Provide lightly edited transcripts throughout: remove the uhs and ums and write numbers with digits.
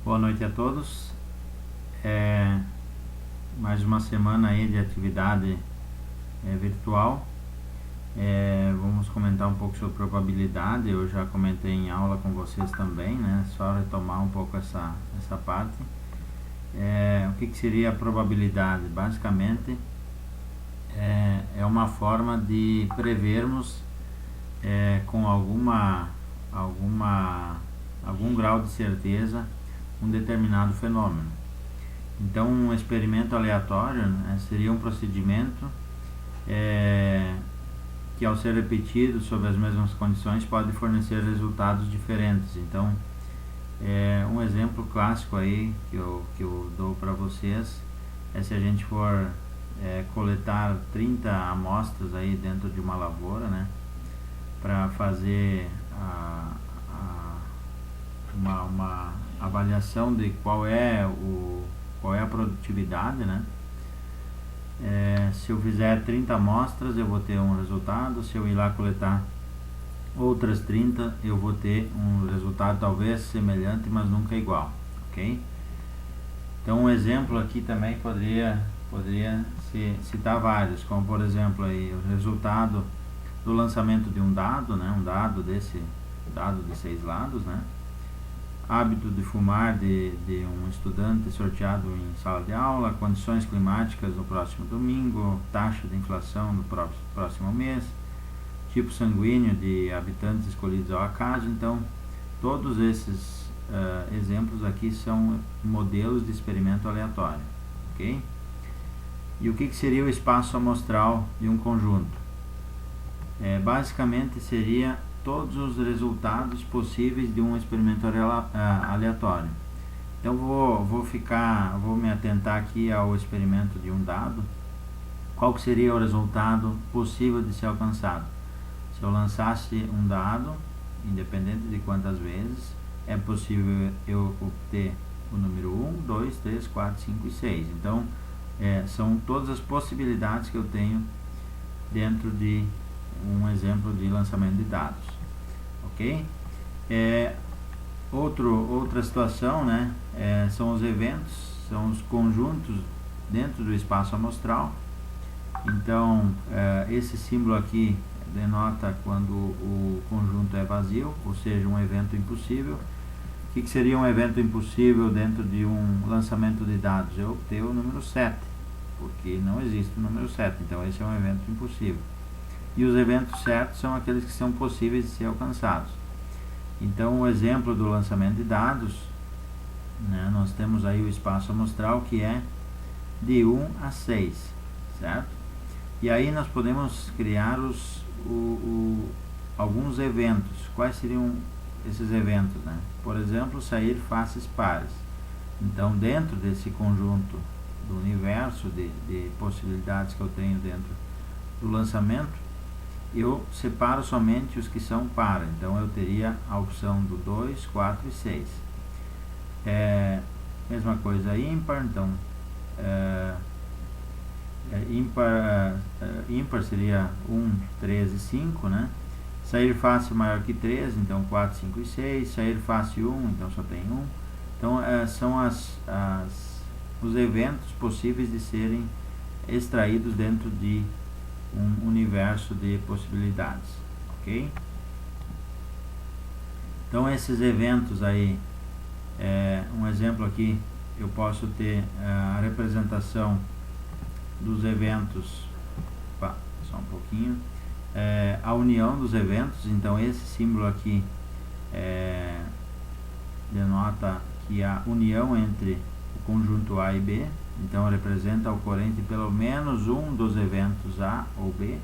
Boa noite a todos. Mais uma semana aí de atividade virtual. Vamos comentar um pouco sobre probabilidade. Eu já comentei em aula com vocês também, né? Só retomar um pouco essa parte. O que seria a probabilidade? Basicamente é uma forma de prevermos com algum grau de certeza um determinado fenômeno. Então, um experimento aleatório, né, seria um procedimento que, ao ser repetido sob as mesmas condições, pode fornecer resultados diferentes. Então, um exemplo clássico aí que eu dou para vocês é se a gente for coletar 30 amostras aí dentro de uma lavoura, né, para fazer uma avaliação de qual é a produtividade, né? Se eu fizer 30 amostras, eu vou ter um resultado. Se eu ir lá coletar outras 30, eu vou ter um resultado talvez semelhante, mas nunca igual, ok? Então, um exemplo aqui também poderia citar vários, como por exemplo aí, o resultado do lançamento de um dado, né? Um dado de 6 lados, né? Hábito de fumar de um estudante sorteado em sala de aula, condições climáticas no próximo domingo, taxa de inflação no próximo mês, tipo sanguíneo de habitantes escolhidos ao acaso. Então, todos esses exemplos aqui são modelos de experimento aleatório, ok? E o que seria o espaço amostral de um conjunto? Basicamente seria todos os resultados possíveis de um experimento aleatório. Então vou me atentar aqui ao experimento de um dado. Qual que seria o resultado possível de ser alcançado? Se eu lançasse um dado, independente de quantas vezes, é possível eu obter o número 1, 2, 3, 4, 5 e 6. Então são todas as possibilidades que eu tenho dentro de um exemplo de lançamento de dados, ok? Outra situação, né, são os eventos, são os conjuntos dentro do espaço amostral. Então, esse símbolo aqui denota quando o conjunto é vazio, ou seja, um evento impossível. O que seria um evento impossível dentro de um lançamento de dados? Eu obter o número 7, porque não existe o número 7, então esse é um evento impossível. E os eventos certos são aqueles que são possíveis de ser alcançados. Então, o exemplo do lançamento de dados, né, nós temos aí o espaço amostral que é de 1 a 6, certo? E aí nós podemos criar alguns eventos. Quais seriam esses eventos, né? Por exemplo, sair faces pares. Então, dentro desse conjunto do universo de possibilidades que eu tenho dentro do lançamento, eu separo somente os que são par. Então eu teria a opção do 2, 4 e 6. Mesma coisa ímpar. Então ímpar seria 1, 3 e 5, né? Sair face maior que 3, então 4, 5 e 6. Sair face 1, então só tem 1. Então são os eventos possíveis de serem extraídos dentro de um universo de possibilidades, ok? Então esses eventos aí, um exemplo aqui, eu posso ter a representação dos eventos, só um pouquinho, a união dos eventos. Então esse símbolo aqui denota que a união entre o conjunto A e B, então representa a ocorrência de pelo menos um dos eventos A ou B,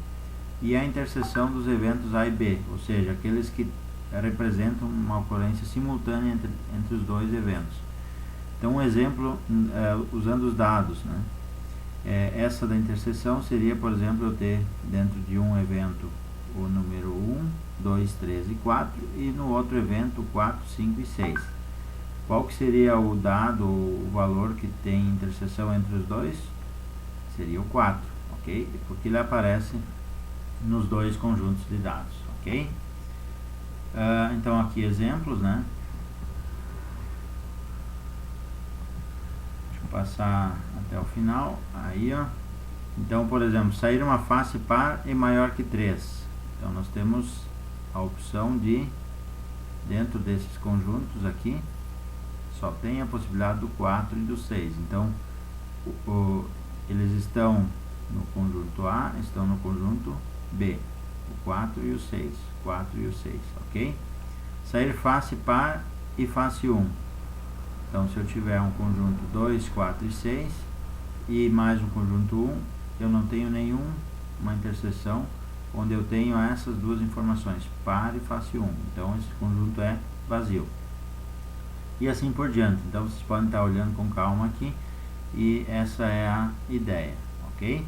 e a interseção dos eventos A e B, ou seja, aqueles que representam uma ocorrência simultânea entre os dois eventos. Então, um exemplo, usando os dados, né? Essa da interseção seria, por exemplo, eu ter dentro de um evento o número 1, 2, 3 e 4, e no outro evento 4, 5 e 6. Qual que seria o dado, o valor que tem interseção entre os dois? Seria o 4, ok? Porque ele aparece nos dois conjuntos de dados, ok? Então aqui exemplos, né? passar até o final. Aí, ó. Então, por exemplo, sair uma face par e maior que 3. Então, nós temos a opção de, dentro desses conjuntos aqui, só tem a possibilidade do 4 e do 6. Então, eles estão no conjunto A, estão no conjunto B. O 4 e o 6. 4 e o 6, ok? Sair face par e face 1. Então, se eu tiver um conjunto 2, 4 e 6 e mais um conjunto 1, eu não tenho uma interseção onde eu tenho essas duas informações, par e face 1. Então, esse conjunto é vazio. E assim por diante. Então, vocês podem estar olhando com calma aqui e essa é a ideia, ok?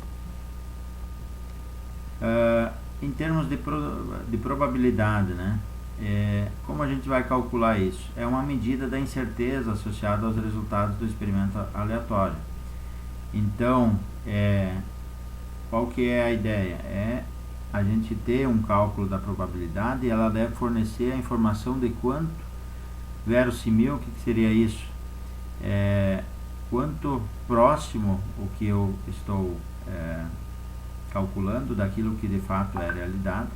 Em termos de probabilidade, né? Como a gente vai calcular isso? É uma medida da incerteza associada aos resultados do experimento aleatório. Então, qual que é a ideia? É a gente ter um cálculo da probabilidade e ela deve fornecer a informação de quanto verossímil, o que seria isso? Quanto próximo o que eu estou calculando daquilo que de fato é realidade,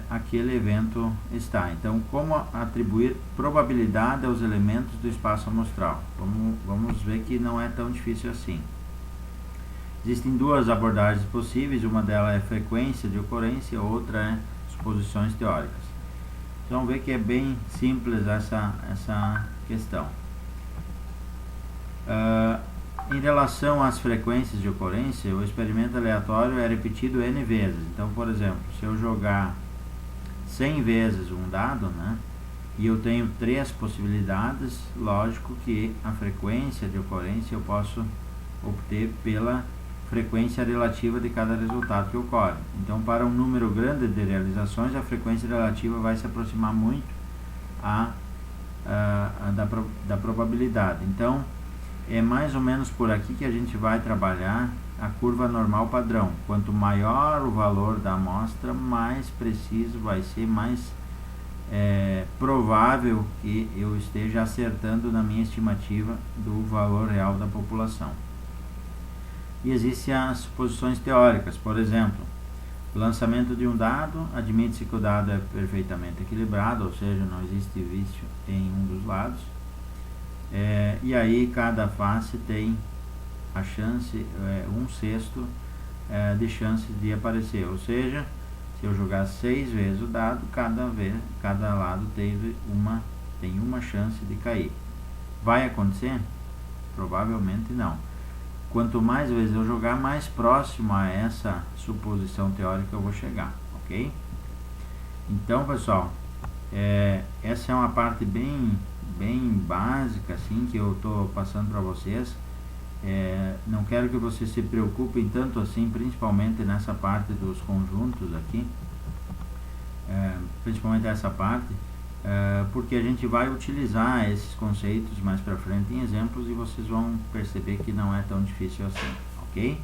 aquele evento está. Então, como atribuir probabilidade aos elementos do espaço amostral? Vamos ver que não é tão difícil assim. Existem duas abordagens possíveis, uma delas é frequência de ocorrência, outra é suposições teóricas. Então, vamos ver que é bem simples essa questão. Em relação às frequências de ocorrência, o experimento aleatório é repetido N vezes. Então, por exemplo, se eu jogar 100 vezes um dado, né, e eu tenho 3 possibilidades, lógico que a frequência de ocorrência eu posso obter pela frequência relativa de cada resultado que ocorre. Então, para um número grande de realizações, a frequência relativa vai se aproximar muito da probabilidade. Então, é mais ou menos por aqui que a gente vai trabalhar a curva normal padrão. Quanto maior o valor da amostra, mais preciso vai ser, mais provável que eu esteja acertando na minha estimativa do valor real da população. E existem as suposições teóricas. Por exemplo, o lançamento de um dado, admite-se que o dado é perfeitamente equilibrado, ou seja, não existe vício em um dos lados. E aí cada face tem a chance, 1/6 de chance de aparecer, ou seja, se eu jogar 6 vezes o dado, cada lado tem uma chance de cair. Vai acontecer? Provavelmente não. Quanto mais vezes eu jogar, mais próximo a essa suposição teórica eu vou chegar, ok? Então, pessoal, essa é uma parte bem básica assim que eu estou passando para vocês. Não quero que vocês se preocupem tanto assim, principalmente nessa parte dos conjuntos aqui, principalmente essa parte, porque a gente vai utilizar esses conceitos mais para frente em exemplos e vocês vão perceber que não é tão difícil assim, ok?